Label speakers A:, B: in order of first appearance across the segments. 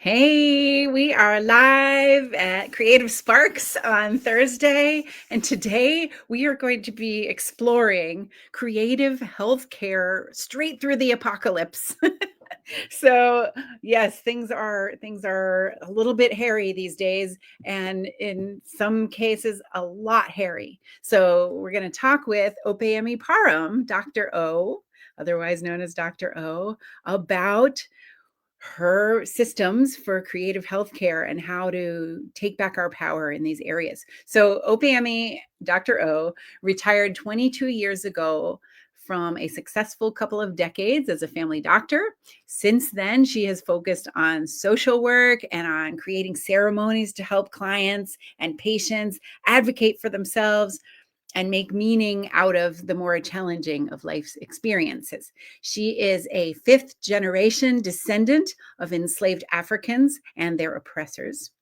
A: Hey, we are live at Creative Sparks on Thursday, and today we are going to be exploring creative healthcare straight through the apocalypse. So, yes, things are a little bit hairy these days, and in some cases a lot hairy. So, we're going to talk with Opeyemi Parham, Dr. O, otherwise known as Dr. O, about her systems for creative healthcare and how to take back our power in these areas. So Opeyemi, Dr. O, retired 22 years ago from a successful couple of decades as a family doctor. Since then, she has focused on social work and on creating ceremonies to help clients and patients advocate for themselves and make meaning out of the more challenging of life's experiences. She is a fifth generation descendant of enslaved Africans and their oppressors.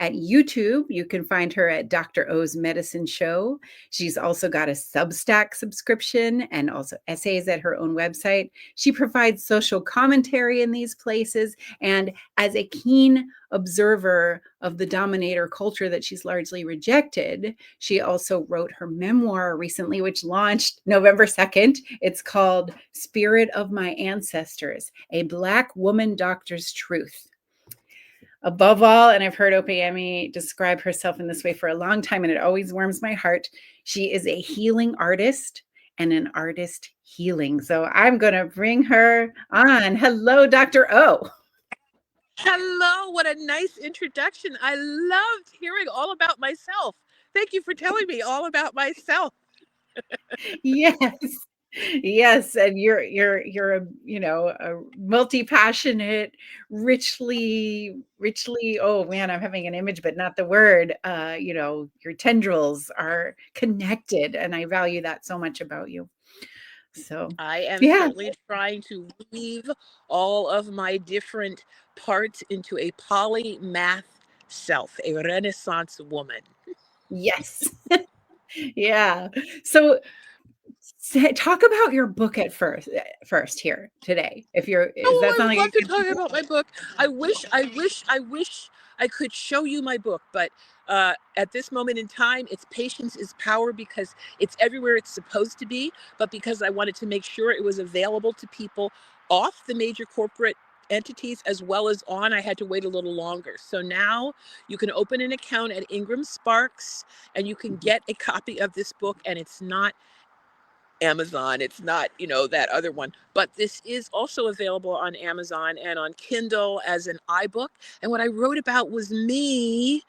A: At YouTube, you can find her at Dr. O's Medicine Show. She's also got a Substack subscription and also essays at her own website. She provides social commentary in these places. And as a keen observer of the dominator culture that she's largely rejected, she also wrote her memoir recently, which launched November 2nd. It's called Spirit of My Ancestors, A Black Woman Doctor's Truth. Above all, and I've heard Opeyemi describe herself in this way for a long time, and it always warms my heart, she is a healing artist and an artist healing. So I'm going to bring her on. Hello, Dr. O.
B: Hello, what a nice introduction. I loved hearing all about myself. Thank you for telling me all about myself.
A: Yes. Yes, and you're a a multi-passionate, richly, oh man, I'm having an image but not the word. Your tendrils are connected, and I value that so much about you. So,
B: I am
A: yeah.
B: certainly trying to weave all of my different parts into a polymath self, a Renaissance woman.
A: Yes. Yeah. So talk about your book at first here today. Is that
B: Oh, I would
A: something you
B: love to
A: can
B: talk about my book. I wish I could show you my book, but at this moment in time, it's patience is power because it's everywhere it's supposed to be, but because I wanted to make sure it was available to people off the major corporate entities as well as on, I had to wait a little longer. So now you can open an account at Ingram Sparks and you can get a copy of this book, and it's not Amazon. It's not, that other one. But this is also available on Amazon and on Kindle as an iBook. And what I wrote about was me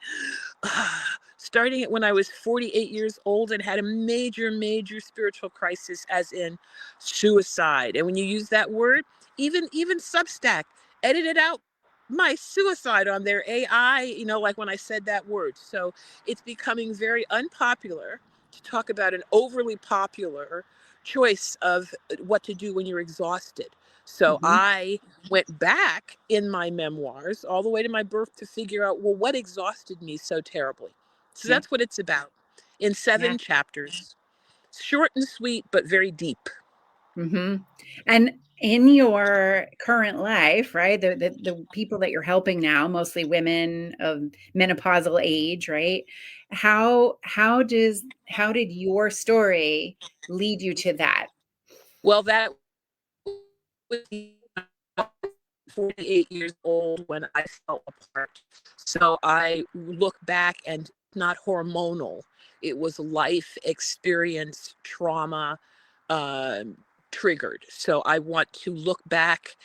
B: starting it when I was 48 years old and had a major, major spiritual crisis, as in suicide. And when you use that word, even Substack edited out my suicide on their AI, like when I said that word. So it's becoming very unpopular to talk about an overly popular choice of what to do when you're exhausted. So
A: Mhm.
B: I went back in my memoirs all the way to my birth to figure out, well, what exhausted me so terribly. So
A: Yeah.
B: that's what it's about in
A: Yeah.
B: 7 chapters. Short and sweet, but very deep.
A: Mhm. And in your current life, right, the people that you're helping now, mostly women of menopausal age, right? How did your story lead you to that?
B: Well, that was 48 years old when I fell apart. So I look back and not hormonal. It was life experience, trauma, um, triggered. So I want to look back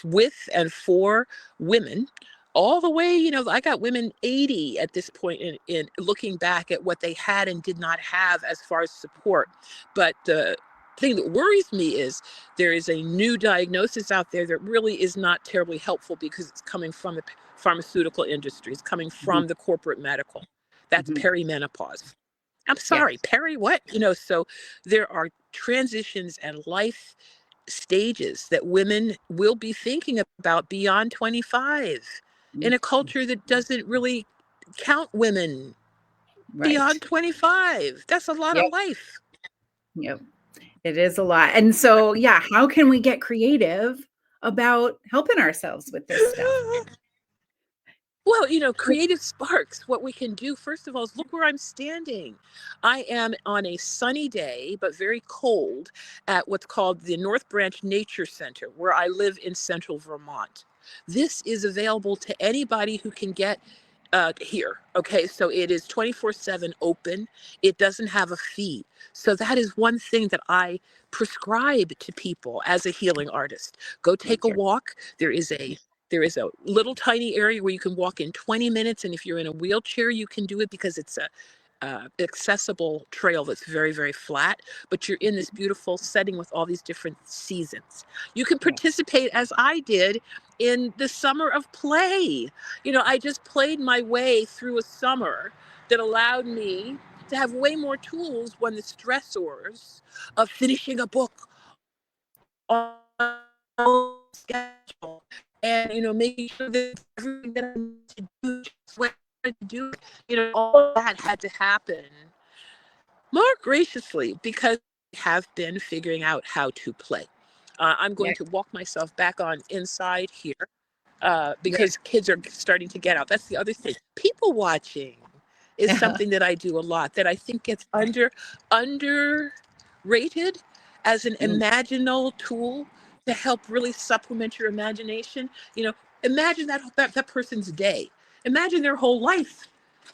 B: with and for women all the way, I got women 80 at this point in looking back at what they had and did not have as far as support. But the thing that worries me is there is a new diagnosis out there that really is not terribly helpful because it's coming from the pharmaceutical industry. It's coming
A: Mhm.
B: from the corporate medical. That's
A: Mhm.
B: perimenopause. I'm
A: Yeah.
B: sorry, peri what? So there are transitions and life stages that women will be thinking about beyond 25 in
A: Mm.
B: a culture that doesn't really count women
A: Right.
B: beyond 25. That's a lot of
A: Yep.
B: life.
A: Yep. It is a lot. And so, yeah, how can we get creative about helping ourselves with this stuff?
B: Well, creative sparks. What we can do, first of all, is look where I'm standing. I am on a sunny day, but very cold, at what's called the North Branch Nature Center, where I live in central Vermont. This is available to anybody who can get here. Okay, so it is 24/7 open. It doesn't have a fee. So that is one thing that I prescribe to people as a healing artist. Go take a
A: Nature.
B: walk. There is a little tiny area where you can walk in 20 minutes, and if you're in a wheelchair, you can do it because it's a accessible trail that's very, very flat, but you're in this beautiful setting with all these different seasons. You can
A: Yeah.
B: participate, as I did, in the summer of play. I just played my way through a summer that allowed me to have way more tools when the stressors of finishing a book on schedule and making sure that everything that I need to do, just when I need to do it, all of that had to happen more graciously because I have been figuring out how to play. I'm
A: Yeah.
B: going to walk myself back on inside here
A: Yeah.
B: because kids are starting to get out. That's the other thing. People watching is something that I do a lot that I think gets underrated as an
A: Mm.
B: imaginal tool to help really supplement your imagination. Imagine that person's day. Imagine their whole life,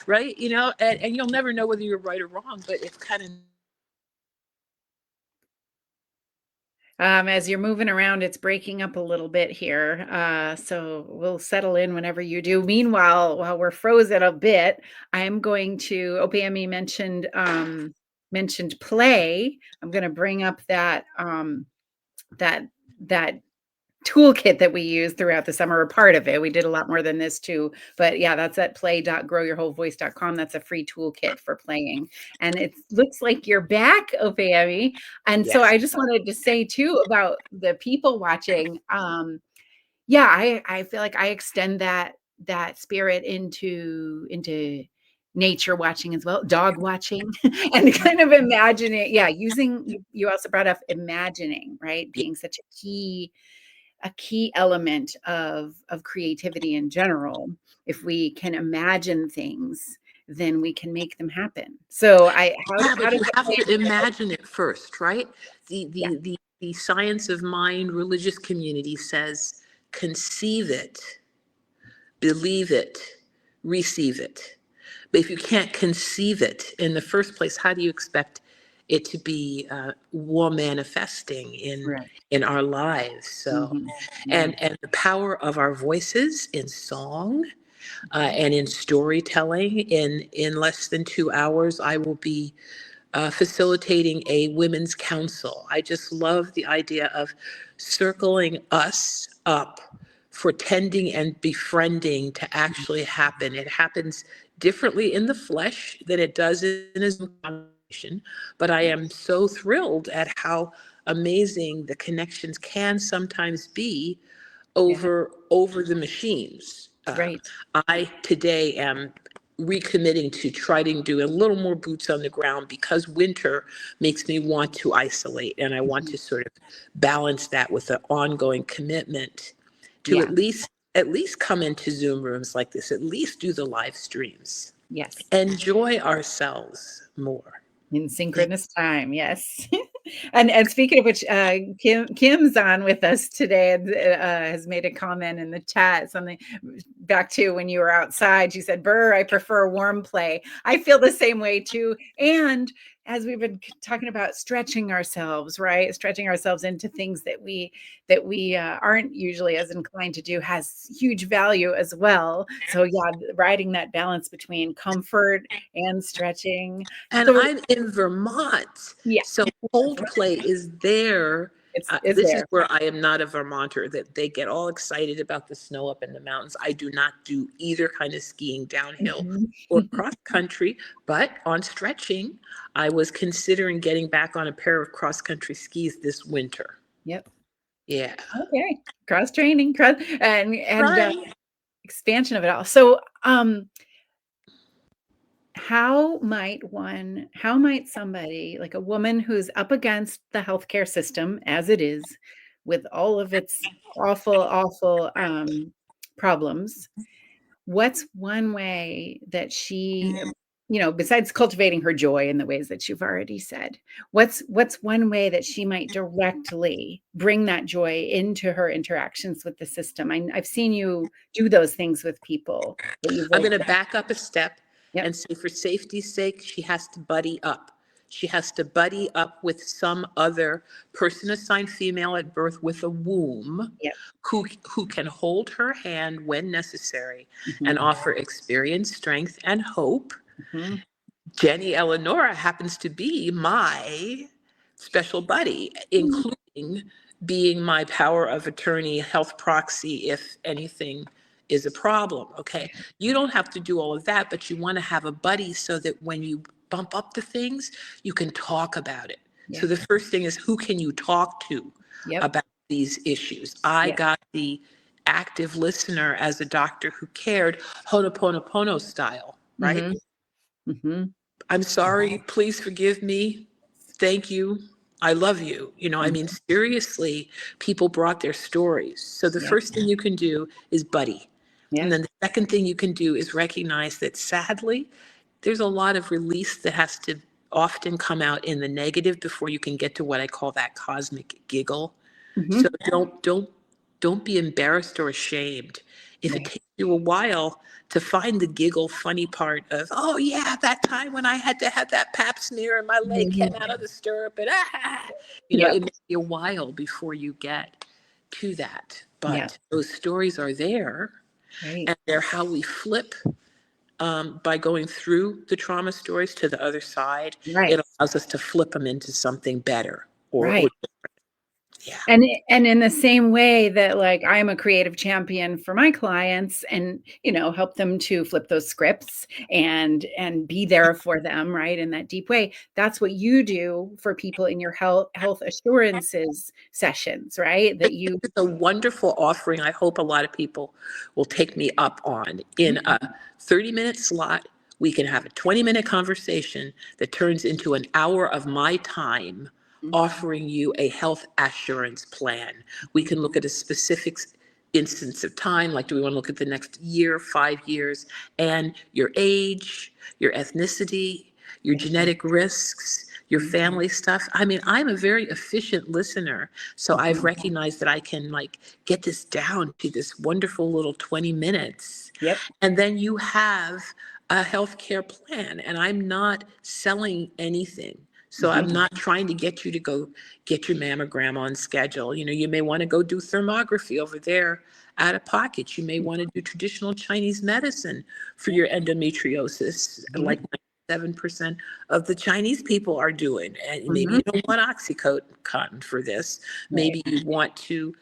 B: right? And you'll never know whether you're right or wrong, but it's kind of
A: As you're moving around, it's breaking up a little bit here. So we'll settle in whenever you do. Meanwhile, while we're frozen a bit, I'm going to Opeyemi mentioned play. I'm going to bring up that that toolkit that we use throughout the summer, or part of it. We did a lot more than this too. But yeah, that's at play.growyourwholevoice.com. That's a free toolkit for playing. And it looks like you're back, Opeyemi. And so
B: yes.
A: I just wanted to say too about the people watching. Yeah, I feel like I extend that spirit into nature watching as well, dog watching, and kind of imagining. Yeah, you also brought up imagining, right? Being such a key element of creativity in general. If we can imagine things, then we can make them happen. So I
B: Yeah,
A: how
B: but
A: does
B: you
A: it
B: have
A: play?
B: to imagine it first, right? The
A: Yeah,
B: the the the science of mind religious community says conceive it, believe it, receive it. But if you can't conceive it in the first place, how do you expect it to be war manifesting in
A: right.
B: in our lives? So,
A: Hmm. Yeah,
B: and the power of our voices in song and in storytelling. In less than 2 hours, I will be facilitating a women's council. I just love the idea of circling us up for tending and befriending to actually happen. It happens differently in the flesh than it does in a Zoom conversation, but I
A: yeah,
B: am so thrilled at how amazing the connections can sometimes be
A: yeah,
B: over the machines.
A: right.
B: I today am recommitting to try to do a little more boots on the ground because winter makes me want to isolate, and I want
A: Mhm.
B: to sort of balance that with an ongoing commitment to
A: Yeah,
B: at least come into Zoom rooms like this, at least do the live streams,
A: yes.
B: enjoy ourselves more.
A: In synchronous time, yes. And speaking of which, Kim's on with us today and, has made a comment in the chat, something back to when you were outside. She said, "Burr, I prefer warm play." I feel the same way too. And as we've been talking about stretching ourselves, right? Stretching ourselves into things that we aren't usually as inclined to do has huge value as well. So yeah, riding that balance between comfort and stretching.
B: And
A: So
B: I'm in Vermont,
A: yeah,
B: so
A: that's right.
B: Coldplay is there.
A: It's is
B: This is
A: there.
B: where I am not a Vermonter, that they get all excited about the snow up in the mountains. I do not do either kind of skiing downhill
A: Mhm.
B: or cross country, but on stretching, I was considering getting back on a pair of cross country skis this winter.
A: Yep.
B: Yeah.
A: Okay. Cross training, cross and
B: Right.
A: expansion of it all. So, how might somebody, like a woman who's up against the healthcare system as it is, with all of its awful, awful, problems, what's one way that she, besides cultivating her joy in the ways that you've already said, what's one way that she might directly bring that joy into her interactions with the system? I've seen you do those things with people that you've
B: I'm
A: worked
B: going to
A: with.
B: back up a step
A: Yep.
B: and say, for safety's sake, she has to buddy up. She has to buddy up with some other person assigned female at birth with a womb
A: Yep.
B: who can hold her hand when necessary and
A: Hmm.
B: offer experience, strength, and hope.
A: Hmm.
B: Jenny Elinora happens to be my special buddy, including being my power of attorney, health proxy, if anything is a problem. Okay. You don't have to do all of that, but you want to have a buddy so that when you bump up to things, you can talk about it. So
A: Yeah.
B: the first thing is, who can you talk to
A: Yep.
B: about these issues? I
A: Yeah.
B: got the active listener as a doctor who cared, Ho'oponopono style, right?
A: Hmm. Hmm.
B: I'm sorry, please forgive me. Thank you. I love you. I mean, seriously, people brought their stories. So the
A: Yeah.
B: first thing you can do is buddy. And
A: Yeah.
B: then the second thing you can do is recognize that sadly, there's a lot of release that has to often come out in the negative before you can get to what I call that cosmic giggle. So
A: Hmm.
B: don't be embarrassed or ashamed. If it
A: Right.
B: takes you a while to find the giggle funny part of, oh yeah, that time when I had to have that pap smear and my leg came
A: Hmm.
B: out of the stirrup and
A: Yep.
B: it may be a while before you get to that.
A: Yeah.
B: But those stories are there,
A: Right.
B: and they're how we flip by going through the trauma stories to the other side.
A: Right.
B: It allows us to flip them into something better or
A: Right.
B: yeah.
A: And in the same way that, like, I'm a creative champion for my clients and, help them to flip those scripts and be there for them, right, in that deep way. That's what you do for people in your health assurances sessions, right? That you.
B: It's a wonderful offering. I hope a lot of people will take me up on. In a 30-minute slot, we can have a 20-minute conversation that turns into an hour of my time
A: Mhm.
B: offering you a health assurance plan. We can look at a specific instance of time, like do we want to look at the next year, 5 years, and your age, your ethnicity, your
A: Yeah.
B: genetic risks, your
A: Mhm.
B: family stuff. I mean, I'm a very efficient listener, so I've
A: Mhm.
B: recognized that I can like get this down to this wonderful little 20 minutes.
A: Yep.
B: And then you have a healthcare plan, and I'm not selling anything. So I'm
A: Mhm.
B: not trying to get you to go get your mammogram on schedule. You may want to go do thermography over there out of pocket. You may want to do traditional Chinese medicine for
A: Yep.
B: your endometriosis, like
A: Mhm.
B: 97% of the Chinese people are doing. And maybe
A: Mhm.
B: you don't want Oxycontin for this.
A: Right.
B: Maybe you want to,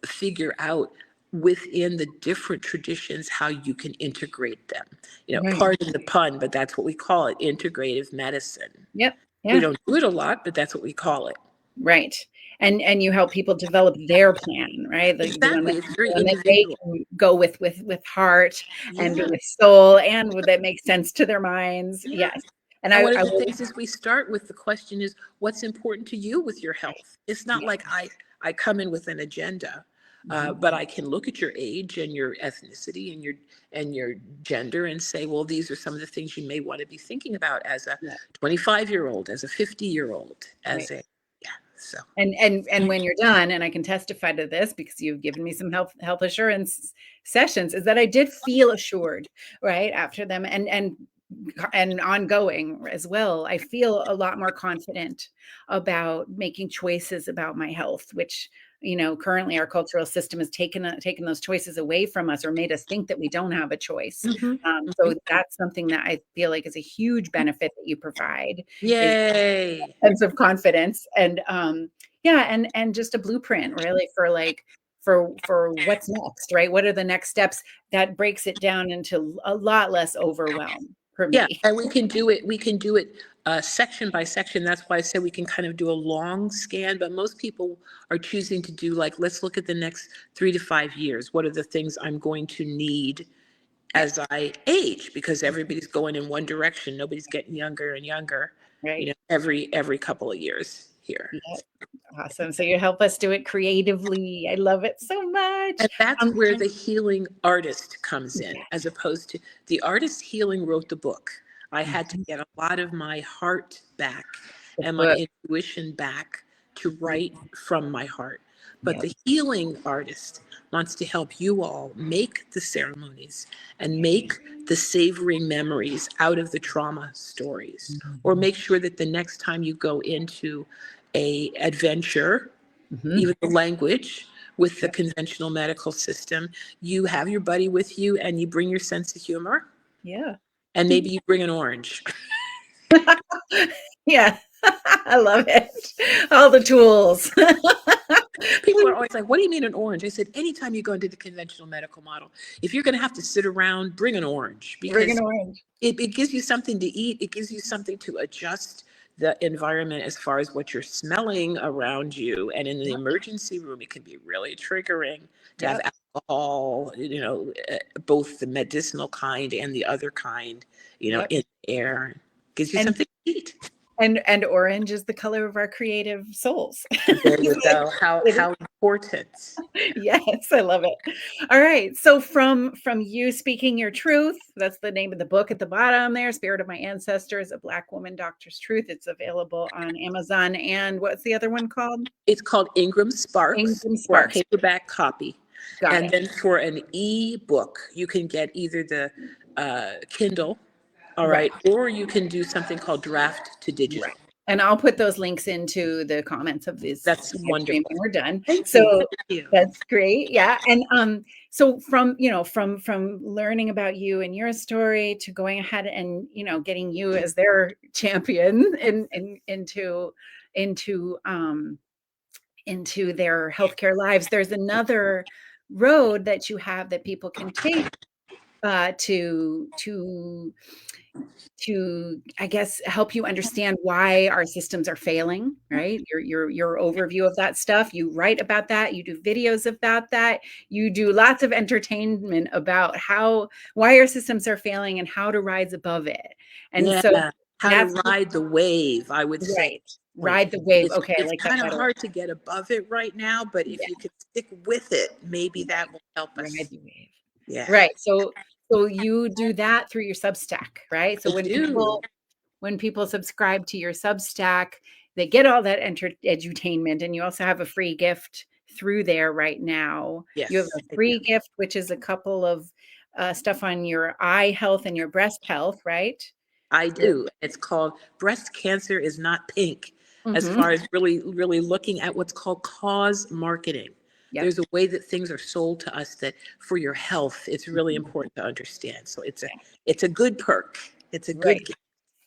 B: figure out within the different traditions how you can integrate them.
A: Right.
B: Pardon the pun, but that's what we call it, integrative medicine.
A: Yep.
B: We
A: Yeah.
B: don't do it a lot, but that's what we call it.
A: Right. And you help people develop their plan, right? The one that
B: Exactly. It's very
A: they
B: individual.
A: can go with heart and
B: Yeah.
A: with soul and with that makes sense to their minds.
B: Yeah.
A: Yes. And
B: And
A: I
B: one of
A: I
B: the
A: will.
B: things is we start with the question is what's important to you with your health? It's not
A: Yeah.
B: like I come in with an agenda,
A: Mhm.
B: but I can look at your age and your ethnicity and your gender and say, well, these are some of the things you may want to be thinking about as a
A: Yeah.
B: 25-year-old, as a 50-year-old,
A: Right.
B: as a yeah. So
A: And when you're done, and I can testify to this because you've given me some health assurance sessions, is that I did feel assured, right, after them and ongoing as well. I feel a lot more confident about making choices about my health, which, currently our cultural system has taken those choices away from us or made us think that we don't have a choice.
B: mhm,
A: So
B: mhm.
A: that's something that I feel like is a huge benefit that you provide, is
B: Yay.
A: sense of confidence and yeah, and just a blueprint really for like for what's next, right? What are the next steps that breaks it down into a lot less overwhelm for
B: Yeah,
A: me.
B: and we can do it section by section. That's why I said we can kind of do a long scan, but most people are choosing to do like, let's look at the next 3 to 5 years. What are the things I'm going to need
A: Yeah.
B: as I age? Because everybody's going in one direction. Nobody's getting younger and younger,
A: Right.
B: every couple of years. here.
A: Yeah. Awesome. So you help us do it creatively. I love it so much.
B: And that's
A: Um,
B: where the healing artist comes in,
A: yeah.
B: as opposed to the artist healing wrote the book. I had to
A: Mhm.
B: get a lot of my heart back
A: The
B: and my
A: book.
B: intuition back to write from my heart. But
A: Yep.
B: the healing artist wants to help you all make the ceremonies and make the savoring memories out of the trauma stories, or
A: Mhm.
B: make sure that the next time you go into a adventure,
A: Mhm.
B: even the language with the
A: Yep.
B: conventional medical system, you have your buddy with you and you bring your sense of humor,
A: Yeah.
B: and maybe you bring an orange.
A: Yeah. I love it. All the tools.
B: People are always like, what do you mean an orange? I said, anytime you go into the conventional medical model, if you're going to have to sit around, bring an orange,
A: Bring an
B: because
A: orange.
B: it gives you something to eat. It gives you something to adjust the environment as far as what you're smelling around you. And in the
A: Yep.
B: emergency room, it can be really triggering to have
A: Yep.
B: alcohol, both the medicinal kind and the other kind,
A: Yep.
B: in the air. Gives you
A: And
B: something to eat.
A: and orange is the color of our creative souls.
B: There you go. How important.
A: Yes, I love it. All right. So from you speaking your truth, that's the name of the book at the bottom there, Spirit of My Ancestors, A Black Woman Doctor's Truth. It's available on Amazon. And what's the other one called?
B: It's called Ingram Sparks
A: Ingram
B: for a
A: Sparks.
B: paperback copy.
A: Got
B: And
A: it.
B: then for an e-book, you can get either the Kindle, all
A: Right.
B: right, or you can do something called draft to digital.
A: Right. And I'll put those links into the comments of this
B: That's
A: live stream
B: wonderful.
A: when we're done.
B: Thank you.
A: So
B: Thank you.
A: that's great. Yeah. And so from learning about you and your story to going ahead and getting you as their champion into into their healthcare lives, there's another road that you have that people can take to I guess help you understand why our systems are failing, right? Your overview of that stuff. You write about that, you do videos about that, you do lots of entertainment about why our systems are failing and how to rise above it. And so
B: Yeah. How to
A: that's
B: ride the wave, I would say.
A: right.
B: Point.
A: Ride the wave.
B: It's
A: Okay, I
B: it's
A: like that
B: kind of
A: better.
B: hard to get above it right now, but if you
A: Yeah,
B: could stick with it, maybe
A: right.
B: that will help
A: Ride
B: us.
A: the wave.
B: Yeah.
A: Right. So you do that through your Substack, right? So
B: I do.
A: when people subscribe to your Substack, they get all that edutainment, and you also have a free gift through there right now. You have
B: Yes,
A: a
B: I do.
A: free gift, which is a couple of stuff on your eye health and your breast health, right?
B: I
A: Your-
B: do. It's called Breast Cancer is Not Pink, as
A: Mhm.
B: far as really, really looking at what's called cause marketing.
A: Yep.
B: There's a way that things are sold to us that for your health, it's really
A: Mhm.
B: important to understand. So
A: Yeah.
B: it's a good perk. It's a good
A: Right.
B: gift.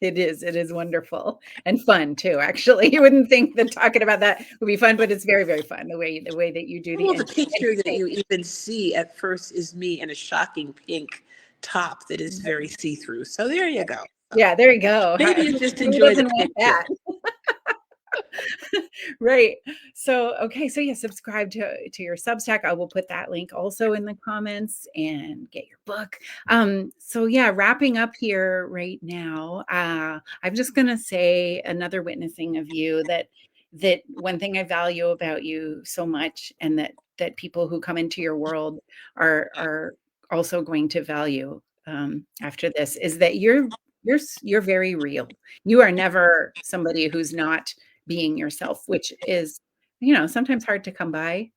A: It is. It is wonderful and fun too. Actually, you wouldn't think that talking about that would be fun, but it's very, very fun the way that you do
B: Well,
A: the
B: the picture that
A: educate.
B: you even see at first is me in a shocking pink top that is very see-through. So there you go. So
A: Yeah, there you go.
B: maybe you just
A: Who
B: enjoy the
A: doesn't want
B: picture.
A: that? Right. So, okay. So yeah, subscribe to your Substack. I will put that link also in the comments and get your book. So yeah, wrapping up here right now. I'm just gonna say another witnessing of you that one thing I value about you so much, and that people who come into your world are also going to value after this, is that you're very real. You are never somebody who's not being yourself, which is, sometimes hard to come by.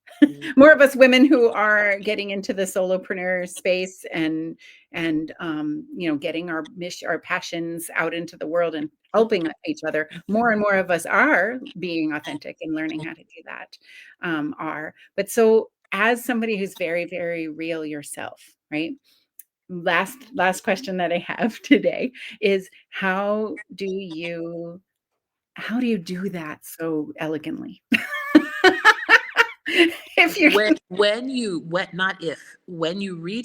A: More of us women who are getting into the solopreneur space and getting our mission, our passions out into the world and helping each other. More and more of us are being authentic and learning how to do that. But so as somebody who's very, very real yourself, right? Last question that I have today is how do you do that so elegantly? If you're
B: When you read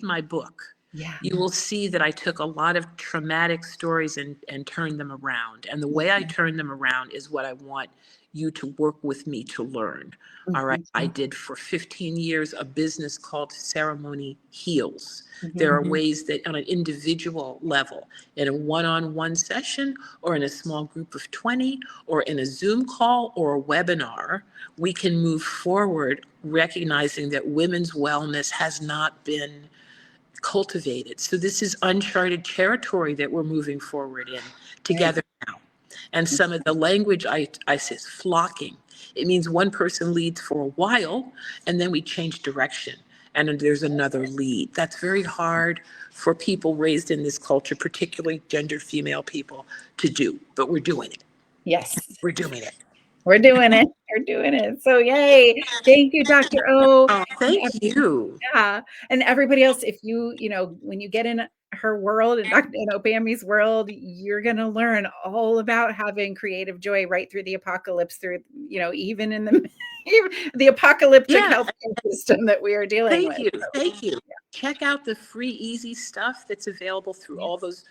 B: my book,
A: Yeah.
B: you will see that I took a lot of traumatic stories and turned them around. And the way I turn them around is what I want you to work with me to learn. All right. I did for 15 years a business called Ceremony Heals. There are ways that on an individual level, in a one-on-one session or in a small group of 20 or in a Zoom call or a webinar, we can move forward recognizing that women's wellness has not been cultivated. So this is uncharted territory that we're moving forward in together now. And some of the language I say is flocking. It means one person leads for a while and then we change direction and then there's another lead. That's very hard for people raised in this culture, particularly gendered female people, to do, but we're doing it.
A: Yes.
B: We're doing it.
A: We're doing it. We're doing it. So yay. Thank you, Dr. O.
B: Oh, thank you.
A: Yeah. And everybody else, if you know, when you get in her world and Dr. in Opeyemi's world, you're going to learn all about having creative joy right through the apocalypse, through, you know, even in the apocalyptic healthcare system that we are dealing with.
B: Thank you. Check out the free, easy stuff that's available through all those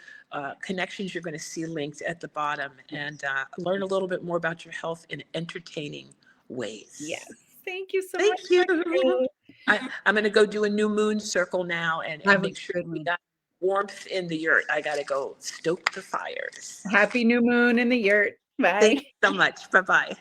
B: connections you're going to see linked at the bottom, and learn a little bit more about your health in entertaining ways.
A: Yes. Thank you so much.
B: Thank you. I'm going to go do a new moon circle now and make sure we got warmth in the yurt. I got to go stoke the fires.
A: Happy new moon in the yurt. Bye.
B: Thank you so much. Bye-bye.